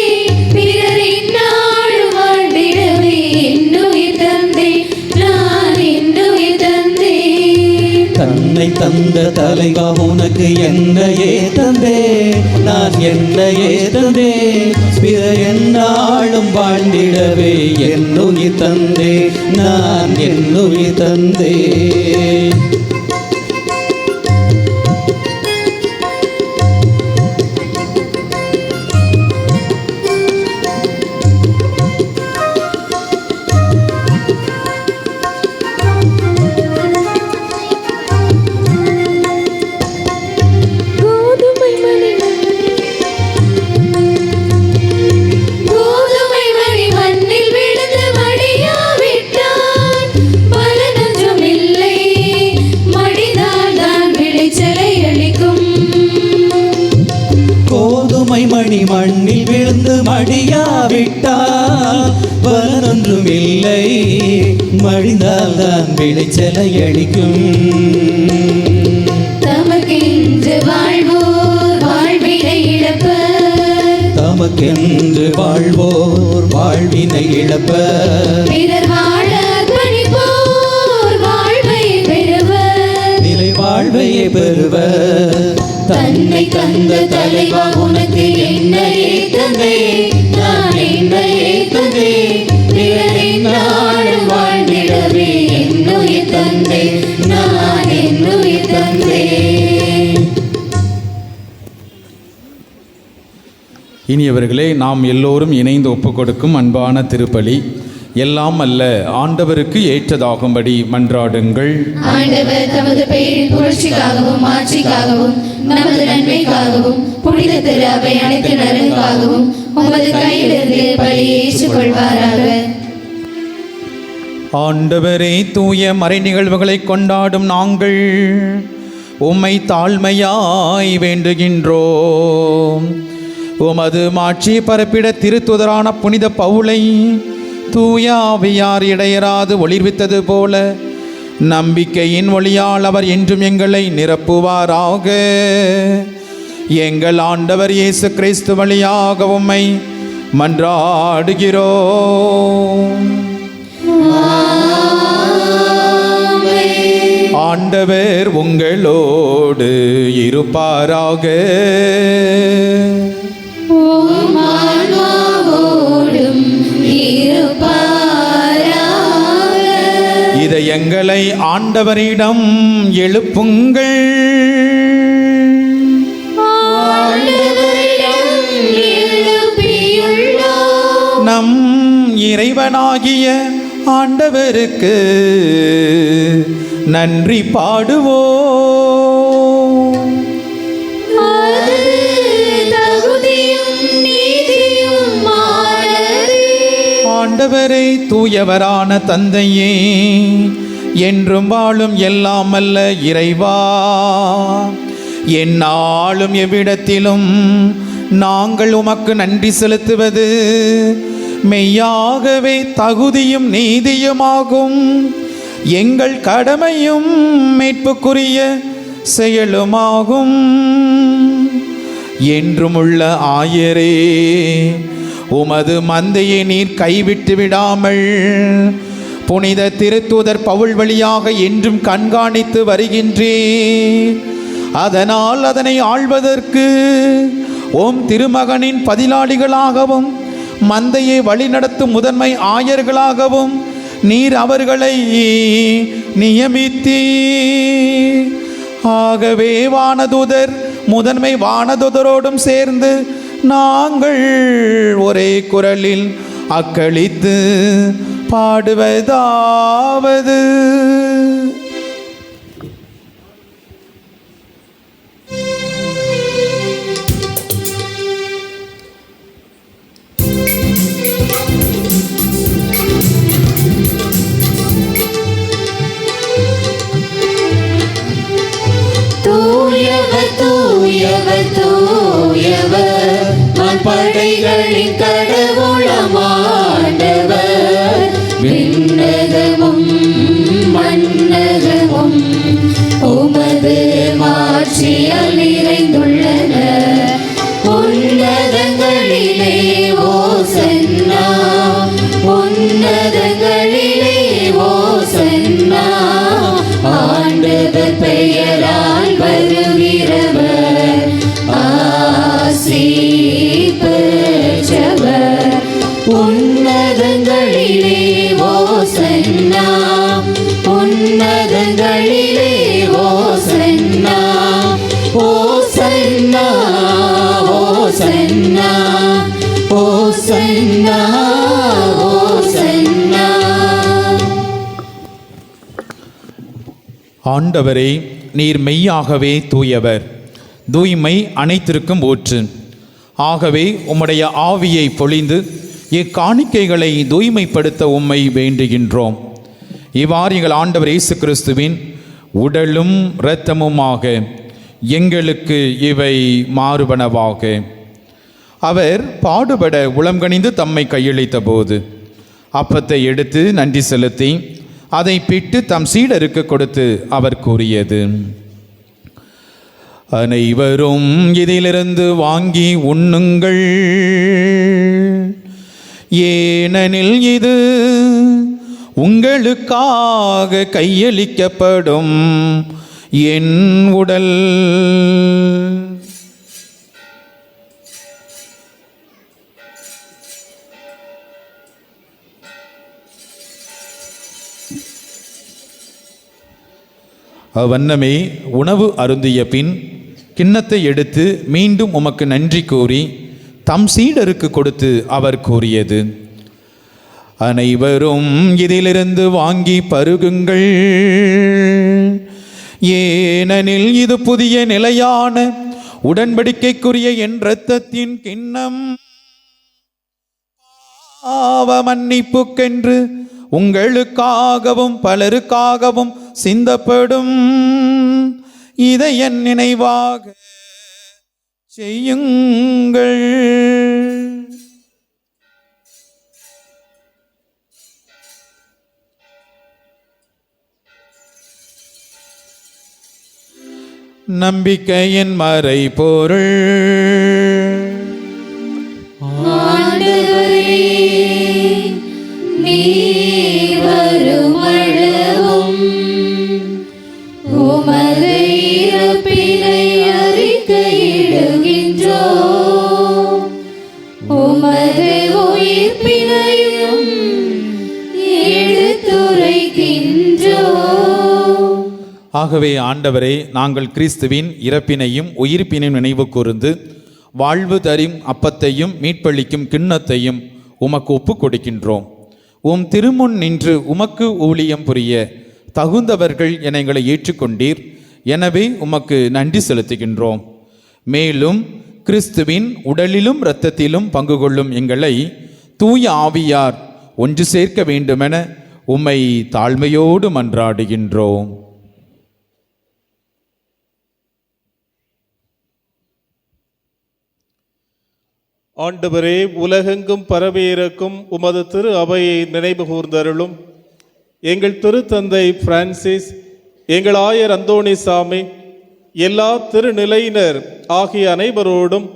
பிறர் என்னாலும் வாழ்ந்திடவே என்னுயிர் தந்தே, நான் என்னுயிர் தந்தே. தன்னை தந்த தலைவா உனக்கு என்னையே தந்தே, நான் என்னையே தந்தே, பிற என்னாலும் வாழ்ந்திடவே என்னுயிர் தந்தே, நான் என்னுயிர் தந்தே. கோதுமை மணி மண்ணில் விழுந்து மடியாவிட்டால் பலனொன்றும் இல்லை, மடிதால் தான் விளைச்சலை அளிக்கும். கோதுமை மணி மண்ணில் விழுந்து மடியாவிட்டால் பலனொன்றும் இல்லை, மடிந்தால் தான் விளைச்சலை அளிக்கும். தமக்கென்று வாழ்வோர் வாழ்வினை இழப்பர், தமக்கென்று வாழ்வோர் வாழ்வினை இழப்பர், பிறர் வாழ அர்ப்பணிப்போர் வாழ்வை பெறுவர், நிலை வாழ்வையை பெறுவர். தன்னை தந்த தலைவா உனக்கு என்னையே தந்தே, நான் என்னையே தந்தே, பிறர் என்னாலும் வாழ்ந்திடவே என்னுயிர் தந்தே, நான் என்னுயிர் தந்தே. இனியவர்களே, நாம் எல்லோரும் இணைந்து ஒப்புக்கொடுக்கும் அன்பான திருப்பலி எல்லாம் அல்ல ஆண்டவருக்கு ஏற்றதாகும்படி மன்றாடுங்கள். ஆண்டவர் தமது பெயரின் புகழ்ச்சிக்காகவும் மாட்சிக்காகவும் நமது நன்மைக்காகவும் புனித திரு அவை அனைத்து நலனுக்காகவும் உமது கையிலிருந்து பலியை ஏற்றுக்கொள்வாராக. ஆண்டவரே, தூய மறை நிகழ்வுகளை கொண்டாடும் நாங்கள் உம்மை தாழ்மையாய் வேண்டுகின்றோம். உமது மாட்சி பரப்பிட திருத்துதரான புனித பவுலை தூய ஆவியார் இடையராது ஒளிர்வித்தது போல நம்பிக்கையின் ஒளியால் அவர் என்றும் எங்களை நிரப்புவாராக. எங்கள் ஆண்டவர் இயேசு கிறிஸ்து வழியாக உம்மை மன்றாடுகிறோம். ஆண்டவர் உங்களோடு இருப்பாராக. இதயங்களை ஆண்டவரிடம் எழுப்புங்கள். நம் இறைவனாகிய ஆண்டவருக்கு நன்றி பாடுவோம். ஆண்டவரை தூயவரான தந்தையே, என்றும் வாழும் எல்லாம் அல்ல இறைவா, எந்நாளும் எவ்விடத்திலும் நாங்கள் உமக்கு நன்றி செலுத்துவது மெய்யாகவே தகுதியும் நீதியுமாகும். எங்கள் கடமையும் மீட்புக்குரிய செயலுமாகும். என்றுமுள்ள ஆயரே, உமது மந்தையை நீர் கைவிட்டு விடாமல் புனித திருத்தூதர் பவுல் வழியாக என்றும் கண்காணித்து வருகின்றேன். அதனால் அதனை ஆள்வதற்கு ஓம் திருமகனின் பதிலாளிகளாகவும் மந்தையை வழிநடத்தும் முதன்மை ஆயர்களாகவும் நீர் அவர்களை நியமித்தீர். ஆகவே வானதூதர் முதன்மை வானதூதரோடும் சேர்ந்து நாங்கள் ஒரே குரலில் அக்களித்து பாடுவதாவது: சேனைகளின் கடவுளமாண்டவர் விண்ணகமும் மண்ணகமும் உமது மாட்சியால் நிறைந்துள்ளன. உன்னதங்களிலே ஓசன்னா, உன்னதங்களிலே ஓசன்னா. ஆண்டவர் பெயரால் வருகிறவர் ஆசி பெற்றவர். உன்னதங்களிலே ஓசன்னா, உன்னதங்களிலே ஓசன்னா. ஓசன்னா, ஓசன்னா, ஓசன்னா, ஓசன்னா. ஆண்டவரே, நீர் மெய்யாகவே தூயவர், தூய்மை அனைத்திற்கும் ஊற்று. ஆகவே உம்முடைய ஆவியை பொழிந்து இக்காணிக்கைகளை தூய்மைப்படுத்த உம்மை வேண்டுகின்றோம். இவ்வாறு எங்கள் ஆண்டவர் இயேசு கிறிஸ்துவின் உடலும் இரத்தமுமாக எங்களுக்கு இவை மாறுபனவாக. அவர் பாடுபட உளம்கனிந்து தம்மை கையளித்த போது அப்பத்தை எடுத்து நன்றி செலுத்தி அதை பிட்டு தம் சீடருக்கு கொடுத்து அவர் கூறியது: அனைவரும் இதிலிருந்து வாங்கி உண்ணுங்கள், ஏனெனில் இது உங்களுக்காக கையளிக்கப்படும் என் உடல். அவ்வண்ணமே உணவு அருந்திய பின் கிண்ணத்தை எடுத்து மீண்டும் உமக்கு நன்றி கூறி தம் சீடருக்கு கொடுத்து அவர் கூறியது: அனைவரும் இதிலிருந்து வாங்கி பருகுங்கள், ஏனெனில் இது புதிய நிலையான உடன்படிக்கைக்குரிய என் இரத்தத்தின் கிண்ணம். பாவ மன்னிப்புக்கென்று உங்களுக்காகவும் பலருக்காகவும் சிந்தப்படும். இதை என் நினைவாக செய்யுங்கள். நம்பிக்கையின் மறைபொருள். ஆண்டவரே, நீர் வருமளவும் உமது இறப்பினை அறிக்கையிடுகின்றோம், உமது உயிர்ப்பினையும் எடுத்துரைக்கின்றோம். ஆகவே ஆண்டவரே, நாங்கள் கிறிஸ்துவின் இறப்பினையும் உயிர்ப்பினையும் நினைவு கூர்ந்து வாழ்வு தரும் அப்பத்தையும் மீட்பளிக்கும் கிண்ணத்தையும் உமக்கு ஒப்புக் கொடுக்கின்றோம். உம் திருமுன் நின்று உமக்கு ஊழியம் புரிய தகுந்தவர்கள் என எங்களை ஏற்றுக்கொண்டீர். எனவே உமக்கு நன்றி செலுத்துகின்றோம். மேலும் கிறிஸ்துவின் உடலிலும் இரத்தத்திலும் பங்கு கொள்ளும் எங்களை தூய ஆவியார் ஒன்று சேர்க்க வேண்டுமென உம்மை தாழ்மையோடு மன்றாடுகின்றோம். ஆண்டவரே, உலகெங்கும் பரவியிருக்கும் உமது திரு அவையை நினைவு கூர்ந்தருளும். எங்கள் திருத்தந்தை பிரான்சிஸ், எங்கள் ஆயர் அந்தோணிசாமி, எல்லா திருநிலையினர் ஆகிய அனைவரோடும்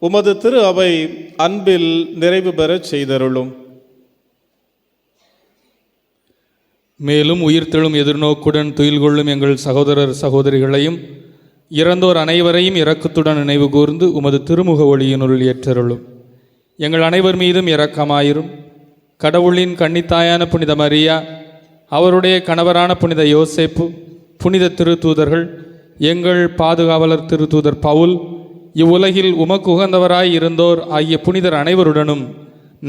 உமது திரு அவை அன்பில் நிறைவு பெறச் செய்தருளும். மேலும் உயிர்த்தெழும் எதிர்நோக்குடன் துயில் கொள்ளும் எங்கள் சகோதரர் சகோதரிகளையும் இறந்தோர் அனைவரையும் இரக்கத்துடன் நினைவு கூர்ந்து உமது திருமுக ஒளியினுள் ஏற்றருளும். எங்கள் அனைவர் மீதும் இரக்கமாயிரும். கடவுளின் கன்னித்தாயான புனித மரியா, அவருடைய கணவரான புனித யோசேப்பு, புனித திருத்தூதர்கள், எங்கள் பாதுகாவலர் திருத்தூதர் பவுல், இவ்வுலகில் உமக்கு உகந்தவராய் இருந்தோர் ஆகிய புனிதர் அனைவருடனும்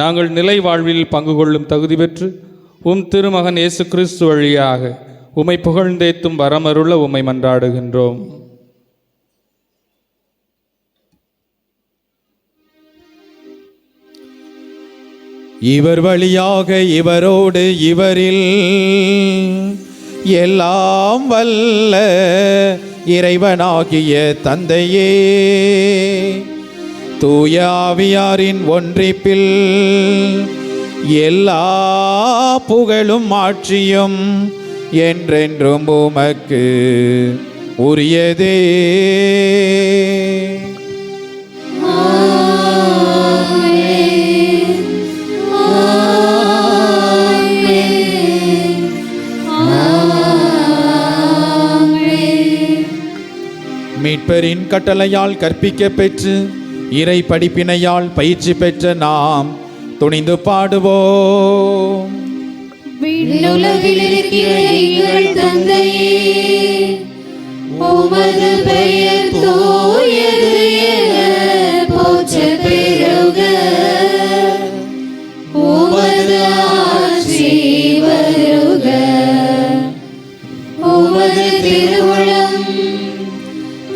நாங்கள் நிலை வாழ்வில் பங்கு கொள்ளும் தகுதி பெற்று உம் திருமகன் இயேசு கிறிஸ்து வழியாக உம்மை புகழ்ந்தேத்தும் வரமருள உம்மை மன்றாடுகின்றோம். இவர் வழியாக இவரோடு இவரில் எல்லாம் வல்ல இறைவனாகிய தந்தையே, தூய ஆவியாரின் ஒன்றிப்பில் எல்லா புகழும் ஆட்சியும் என்றென்றும் உமக்கு உரியதே. மீட்பரின் கட்டளையால் கற்பிக்க பெற்று இறை படிப்பினையால் பயிற்சி பெற்ற நாம் துணிந்து பாடுவோம். விண்ணுலகில் இருக்கிற எங்கள் தந்தையே, உமது பெயர் தூயது என போற்றப் பெறுக. உமது ஆட்சி வருக. உமது திருவுளம்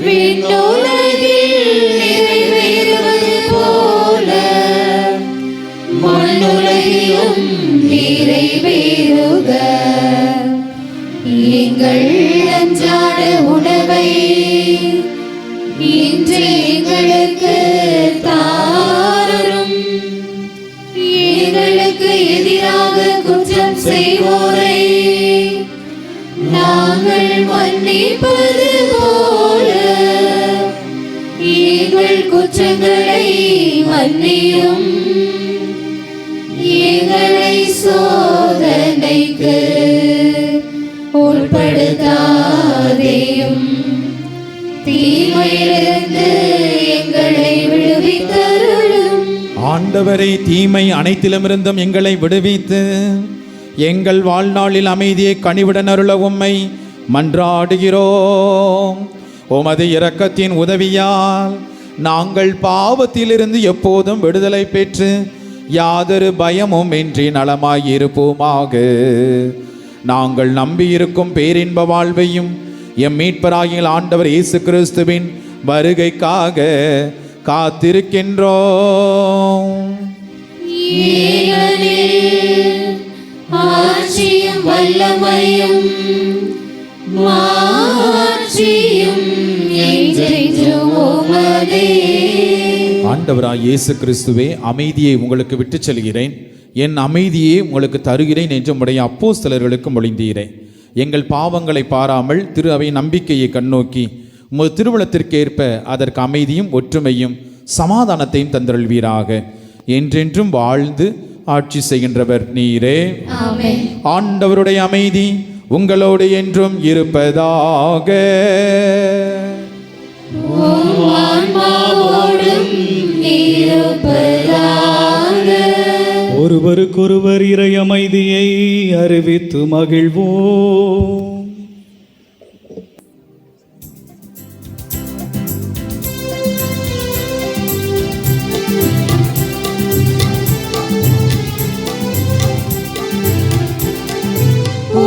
விண்ணுலகில் நிறைவேறுவது போல மண்ணுலகிலும் நிறைவேறுக. எங்கள் அன்றாட உணவை இன்று எங்களுக்கு தாரும். எங்களுக்கு எதிராக குற்றம் செய்வோரை நாங்கள் மன்னிப்பது போல எங்கள் குற்றங்களை மன்னியும். எங்களை சோதனைக்கு உட்படுத்தாதேயும், தீமையிலிருந்து எங்களை விடுவித்தருளும். ஆண்டவரை தீமை அனைத்திலுமிருந்தும் எங்களை விடுவித்து எங்கள் வாழ்நாளில் அமைதியை கனிவுடன் அருள உம்மை மன்றாடுகிறோம். உமது இரக்கத்தின் உதவியால் நாங்கள் பாவத்திலிருந்து எப்போதும் விடுதலை பெற்று யாதொரு பயமும் இன்றி நலமாயிருப்போமாக. நாங்கள் நம்பியிருக்கும் பேரின்ப வாழ்வையும் எம் மீட்பராகிய ஆண்டவர் இயேசு கிறிஸ்துவின் வருகைக்காக காத்திருக்கின்றோம். ஆட்சியும் வல்லமையும் மாட்சியும் என்றென்றும் உமதே. ஆண்டவராய் இயேசு கிறிஸ்துவே, அமைதியை உங்களுக்கு விட்டுச் செல்கிறேன், என் அமைதியை உங்களுக்கு தருகிறேன் என்று உம்முடைய அப்போஸ்தலர்களுக்கு மொழிந்தீரேன். எங்கள் பாவங்களை பாராமல் திரு அவை நம்பிக்கையை கண்ணோக்கி உமது திருவுளத்திற்கேற்ப அதற்கு அமைதியும் ஒற்றுமையும் சமாதானத்தையும் தந்தருள்வீராக. என்றென்றும் வாழ்ந்து ஆட்சி செய்கின்றவர் நீரே. ஆமென். ஆண்டவருடைய அமைதி உங்களோடு என்றும் இருப்பதாக. உம் ஆன்மாவோடும் இருப்பதாக. ஒருவருக்கொருவர் இறை அமைதியை அறிவித்து மகிழ்வோம்.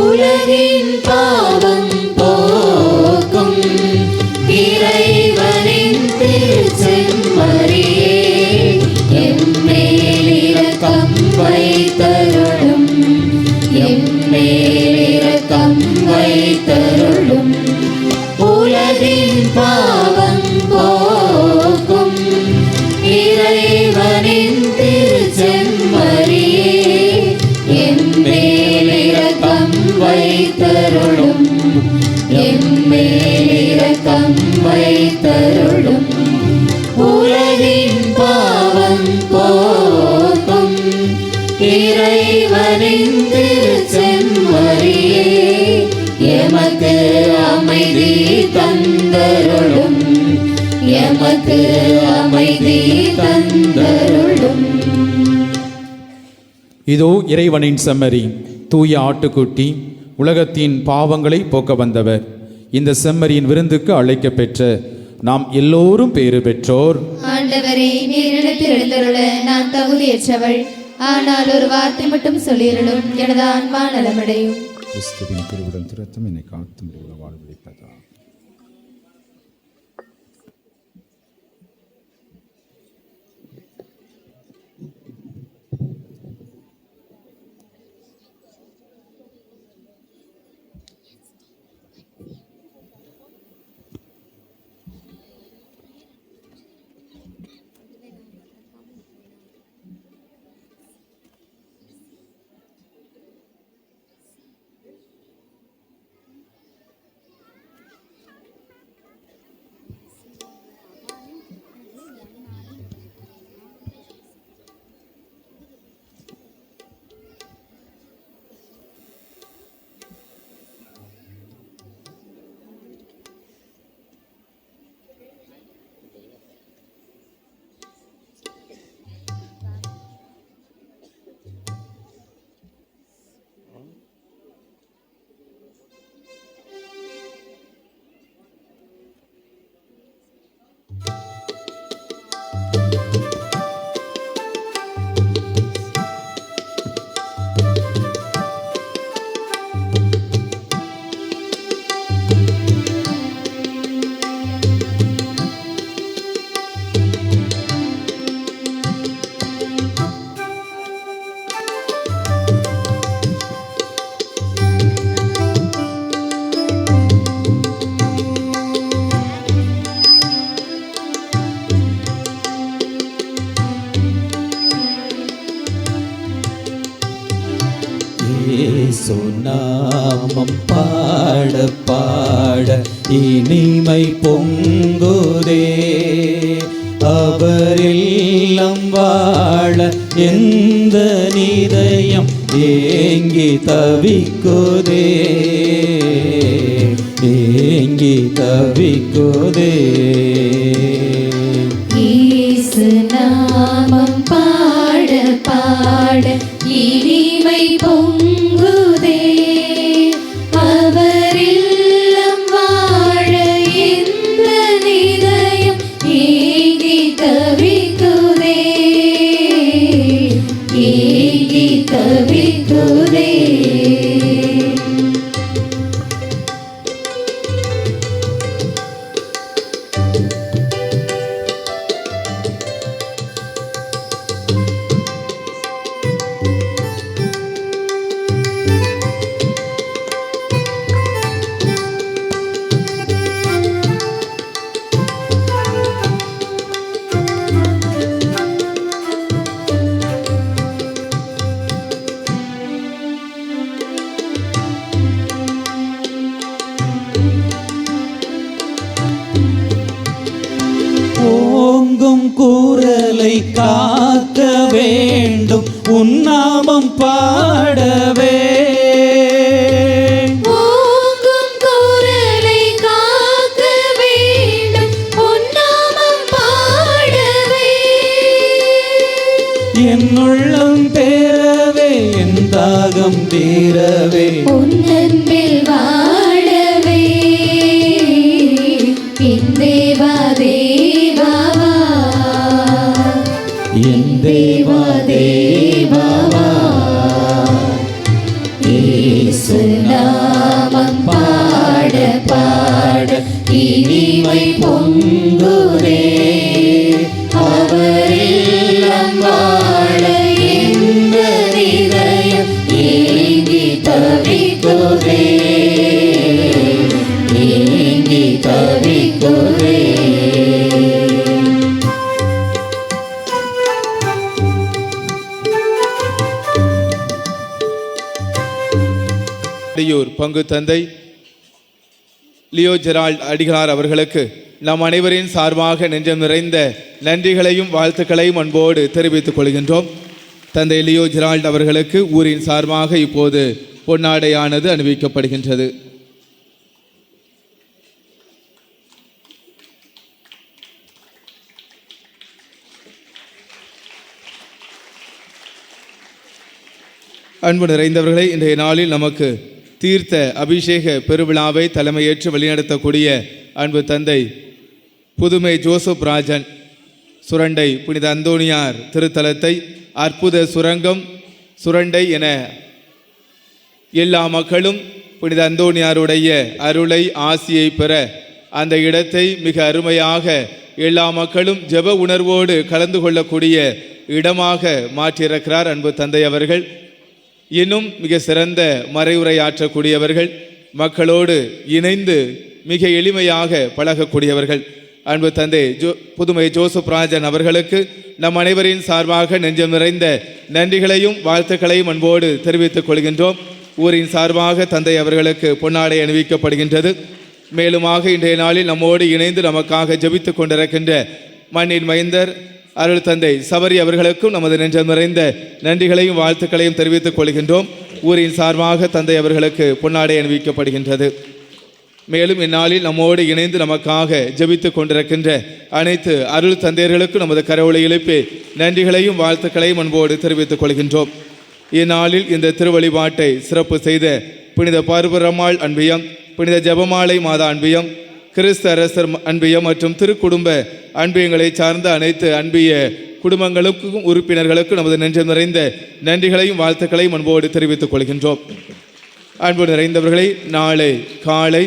உலகின் பாவம் போக்கும் இறைவனின் திருச்செம்மறியே, எம்மேல் இரக்கம் வைத்தருளும். எம்மேல் இரக்கம் வைத்தருளும். உலகின் பாவம் போக்கும் இறைவனின் திருச்செம்மறியே, எம்மேல் இரக்கம் வைத்தருளும். எம்மேல் இரக்கம் வைத்தருளும். உலகின் பாவம் போக்கும் இறைவனின் திருச்செம்மறியே, எமக்கு அமைதி தந்தருளும். எமக்கு அமைதி தந்தருளும். இதோ இறைவனின் செம்மறி, தூய ஆட்டுக்குட்டி, உலகத்தின் பாவங்களை போக்க வந்தவர். இந்த செம்மறியின் விருந்துக்கு அழைக்க பெற்ற நாம் எல்லோரும் பேறு பெற்றோர். ஆண்டவரே, நீர் இடத்தில் எழுந்தருள நான் தகுதியற்றவள். ஆனால் ஒரு வார்த்தை மட்டும் சொல்லிருளும், எனது ஆன்மா நலமடையும். கிறிஸ்துவின் திருவுடன் திருத்தம் என்னை காத்து வாழ்வழிப்பதா. பாட பாட இனிமை பொங்குதே. அவரெல்லாம் வாழ எந்த இதயம் ஏங்கி தவிக்குதே, ஏங்கி தவிக்குதே. இயேசு நாமம் பாட பாட இனிமை பொங்குதே. அவரெல்லாம் வாழ எந்த இதயம் ஏங்கி தவிக்குதே, ஏங்கி தவிக்குதே. ஓங்கும் குரலை காக்க வேண்டும், உன்னாமம் பாடவே. ஓங்கும் குரலை காக்க வேண்டும், உன்னாமம் பாடவே. என் உள்ளம் தேரவே, என் தாகம் தீரவே, உன் அன்பில் வாழவே. என் தேவா தேவாவா, என் தேவா தேவாவா. இயேசு நாமம் பாட பாட இனிமை பொங்குதே. அவரெல்லாம் வாழ எந்த இதயம் ஏங்கி தவிக்குதே, ஏங்கி தவிக்குதே. பங்கு தந்தை லியோ ஜெரால்ட் அடிகளார் அவர்களுக்கு நம் அனைவரின் சார்பாக நெஞ்சம் நிறைந்த நன்றிகளையும் வாழ்த்துக்களையும் அன்போடு தெரிவித்துக் கொள்கின்றோம். தந்தை லியோ ஜெரால்ட் அவர்களுக்கு ஊரின் சார்பாக இப்போது பொன்னாடையானது அணிவிக்கப்படுகின்றது. அன்பு நிறைந்தவர்களை, இன்றைய நாளில் நமக்கு தீர்த்த அபிஷேக பெருவிழாவை தலைமையேற்று வழிநடத்தக்கூடிய அன்பு தந்தை புதுமை ஜோசப் ராஜன் சுரண்டை புனித அந்தோணியார் திருத்தலத்தை அற்புத சுரங்கம் சுரண்டை என எல்லா மக்களும் புனித அந்தோணியாருடைய அருளை ஆசியை பெற அந்த இடத்தை மிக அருமையாக எல்லா மக்களும் ஜெப உணர்வோடு கலந்து கொள்ளக்கூடிய இடமாக மாற்றியிருக்கிறார் அன்பு தந்தை அவர்கள். இன்னும் மிக சிறந்த மறைவுரையாற்றக்கூடியவர்கள், மக்களோடு இணைந்து மிக எளிமையாக பழகக்கூடியவர்கள். அன்பு தந்தை புதுமை ஜோசப் ராஜன் அவர்களுக்கு நம் அனைவரின் சார்பாக நெஞ்சம் நிறைந்த நன்றிகளையும் வாழ்த்துக்களையும் அன்போடு தெரிவித்துக் கொள்கின்றோம். ஊரின் சார்பாக தந்தை அவர்களுக்கு பொன்னாடை அணிவிக்கப்படுகின்றது. மேலுமாக இன்றைய நாளில் நம்மோடு இணைந்து நமக்காக ஜெபித்துக் கொண்டிருக்கின்ற மண்ணின் மைந்தர் அருள் தந்தை சபரி அவர்களுக்கும் நமது நெஞ்சம் நிறைந்த நன்றிகளையும் வாழ்த்துக்களையும் தெரிவித்துக் கொள்கின்றோம். ஊரின் சார்பாக தந்தை அவர்களுக்கு பொன்னாடை அணிவிக்கப்படுகின்றது. மேலும் இந்நாளில் நம்மோடு இணைந்து நமக்காக ஜெபித்துக் கொண்டிருக்கின்ற அனைத்து அருள் தந்தையர்களுக்கும் நமது கரவொலி எழுப்பி நன்றிகளையும் வாழ்த்துக்களையும் அன்போடு தெரிவித்துக் கொள்கின்றோம். இந்நாளில் இந்த திருவழிபாட்டை சிறப்பு செய்த புனித பார்வரம்மாள் அன்பியம், புனித ஜெபமாலை மாதா அன்பியம், கிறிஸ்து அரசர் அன்பியம் மற்றும் திருக்குடும்ப அன்பியங்களை சார்ந்த அனைத்து அன்பிய குடும்பங்களுக்கும் உறுப்பினர்களுக்கும் நமது நெஞ்சம் நிறைந்த நன்றிகளையும் வாழ்த்துக்களையும் அன்போடு தெரிவித்துக் கொள்கின்றோம். அன்பு நிறைந்தவர்களை, நாளை காலை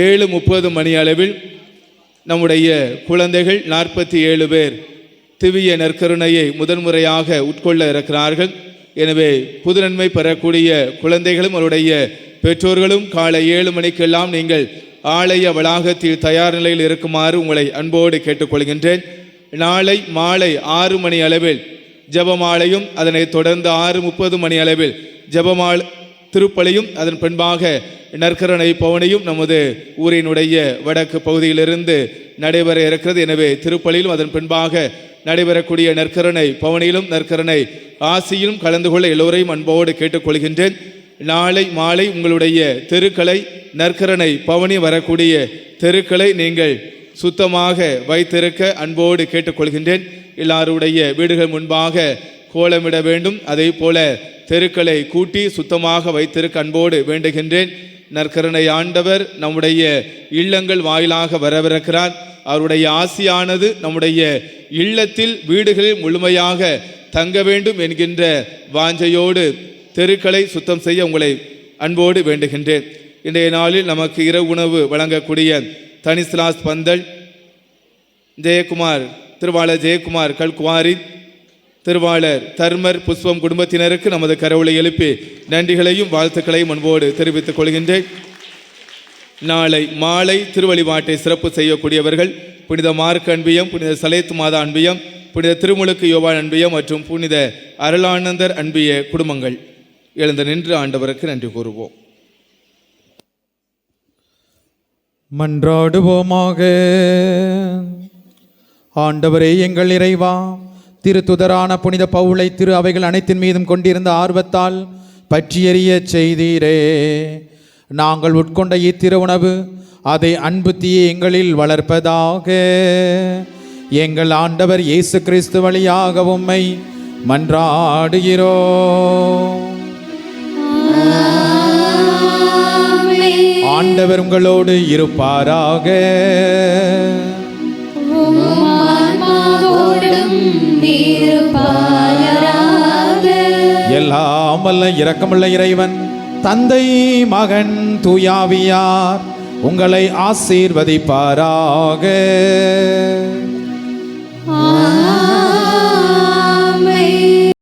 7:30 மணி அளவில் நம்முடைய குழந்தைகள் 47 பேர் திவ்ய நற்கருணையை முதன்முறையாக உட்கொள்ள இருக்கிறார்கள். எனவே புதுநன்மை பெறக்கூடிய குழந்தைகளும் அவருடைய பெற்றோர்களும் காலை 7 மணிக்கெல்லாம் நீங்கள் ஆலய வளாகத்தில் தயார் நிலையில் இருக்குமாறு உங்களை அன்போடு கேட்டுக்கொள்கின்றேன். நாளை மாலை 6 மணி அளவில் ஜெபமாலையும் அதனைத் தொடர்ந்து 6:30 மணி அளவில் ஜெபமாலை திருப்பலியும் அதன் பின்பாக நற்கரணை பவனியும் நமது ஊரினுடைய வடக்கு பகுதியிலிருந்து நடைபெற இருக்கிறது. எனவே திருப்பலியிலும் அதன் பின்பாக நடைபெறக்கூடிய நற்கரணை பவனியிலும் நற்கரணை ஆசியிலும் கலந்து கொள்ள எல்லோரையும் அன்போடு கேட்டுக்கொள்கின்றேன். நாளை மாலை உங்களுடைய தெருக்களை நற்கரணை பவனி வரக்கூடிய தெருக்களை நீங்கள் சுத்தமாக வைத்திருக்க அன்போடு கேட்டுக்கொள்கின்றேன். எல்லாருடைய வீடுகள் முன்பாக கோலமிட வேண்டும். அதே போல தெருக்களை கூட்டி சுத்தமாக வைத்திருக்க அன்போடு வேண்டுகின்றேன். நற்கரணை ஆண்டவர் நம்முடைய இல்லங்கள் வாயிலாக வரவிருக்கிறார். அவருடைய ஆசியானது நம்முடைய இல்லத்தில் வீடுகளில் முழுமையாக தங்க வேண்டும் என்கின்ற வாஞ்சையோடு தெருக்களை சுத்தம் செய்ய உங்களை அன்போடு வேண்டுகின்றேன். இன்றைய நாளில் நமக்கு இரவு உணவு வழங்கக்கூடிய தனிஸ்லாஸ் பந்தல், ஜெயக்குமார், திருவாளர் ஜெயக்குமார் கல்குவாரி, திருவாளர் தர்மர் புஷ்பம் குடும்பத்தினருக்கு நமது கரவொலி எழுப்பி நன்றிகளையும் வாழ்த்துக்களையும் அன்போடு தெரிவித்துக் கொள்கின்றேன். நாளை மாலை திருவழிபாட்டை சிறப்பு செய்யக்கூடியவர்கள் புனித மார்க் அன்பியம், புனித சலேத் மாதா அன்பியம், புனித திருமுழுக்கு யோவான் அன்பியம் மற்றும் புனித அருளானந்தர் அன்பிய குடும்பங்கள். எழுந்து நின்று ஆண்டவருக்கு நன்றி கூறுவோம். மன்றாடுவோமாக. ஆண்டவரே எங்கள் இறைவா, திருத்துதரான புனித பவுலை திரு அவைகள் அனைத்தின் மீதும் கொண்டிருந்த ஆர்வத்தால் பற்றியறிய செய்தீரே. நாங்கள் உட்கொண்ட இத்திரு உணவு அதை அன்பு தீயை எங்களில் வளர்ப்பதாக. எங்கள் ஆண்டவர் இயேசு கிறிஸ்து வழியாக உம்மை மன்றாடுகிறோம். ஆண்டவர் உங்களோடு இருப்பாராக. எல்லாம் வல்ல இரக்கமுள்ள இறைவன் தந்தை, மகன், தூயாவியார் உங்களை ஆசீர்வதிப்பாராக.